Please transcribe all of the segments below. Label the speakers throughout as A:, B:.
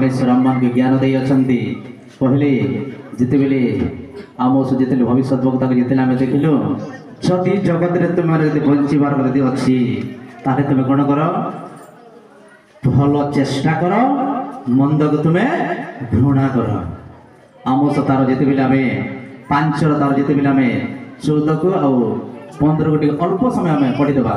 A: परमेश्वर आम को ज्ञान दे अच्छी कहले जिते बेले आम जिते भविष्य वक्ता को जिते आम देखिलु जदि जगत में तुम बंचार यदि अच्छी ताले तुम कौन कर भल चेष्टा कर मंद को तुम्हें घृणा कर आम तार जिते बेले आम 5 तार जिते बेले आम 14 को आउ 15 को अल्प समय आम पढ़ीदेवा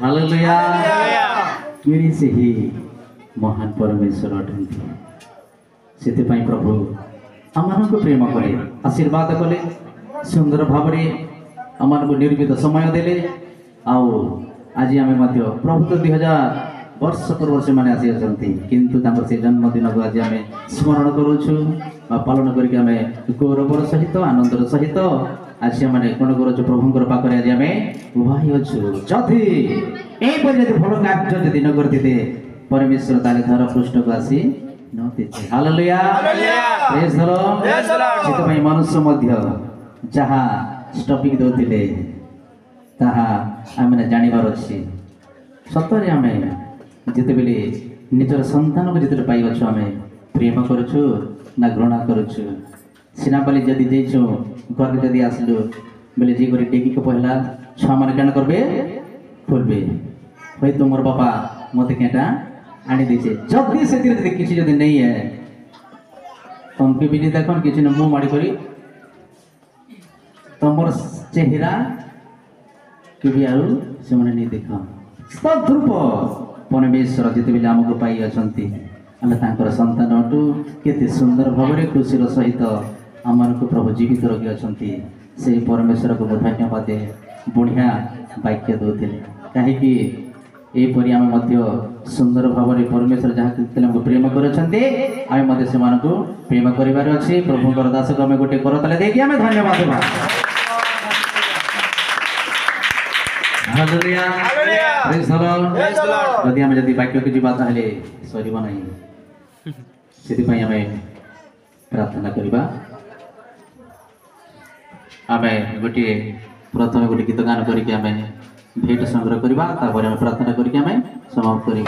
A: हालेलुया किरी से ही महान परमेश्वर अटंती से प्रभु आम को प्रेम कले आशीर्वाद कले सुंदर भाव आम को निर्मित समय देले आउ आज आम प्रभु तो 2000 वर्ष पूर्व से मैंने आसी आसती किंतु से जन्मदिन को आज आम स्मरण करुचु पालन करके गौरवर सहित आनंदर सहित आज आम कौन करुचु प्रभुंर पाखे आज आम उभाई अच्छु जदि यही भल कार्य जदि न करते परमेश्वर ताले धर पृष्ठ को आसी नते हालेलुया प्रेज द लॉर्ड से मनुष्य मध्य जहाँ टॉपिक दौले ताहा आम जानिबार अच्छी सतरे आम जिते बेले निजर संतान को जिते पाई अच्छु आम प्रेम करुचु ना घृणा करुचु सीना बाली जदि देचु घर जदि आसलु बोले जी कर टेकी को पहला छुआ मैंने क्या करबे खोलबे भाई तुम मोर बापा मत क्या आनी दीचे जदि से किसी जदि नहीं है तुमके भी नहीं देखन किसी मुँह माड़ी करी तुम चेहरा के भी आउ से मैंने नहीं देख तद्रूप परमेश्वर जिते बेले आमको पाई अच्छी आम तांकर संतान अटू केते सुंदर भाव में खुशी सहित आम को प्रभु जीवित रखी अच्छी से परमेश्वर को धन्यवाद बढ़िया वाक्य दौले कहीं यहपरी आम सुंदर भाव में परमेश्वर जहाँ प्रेम कर प्रेम करार अच्छे प्रभुंर दास को आम गोटे करताले देकी आम धन्यवाद देवा हालेलुया प्रेज द लॉर्ड यदि आम जदि वाक्य को जीवा ताहले सरीब नहीं से आम प्रार्थना करवा आम गोटे प्रथम गोटे गीत गान करके आम भेट संग्रह करवा तापर आम प्रार्थना करके आम समाप्त कर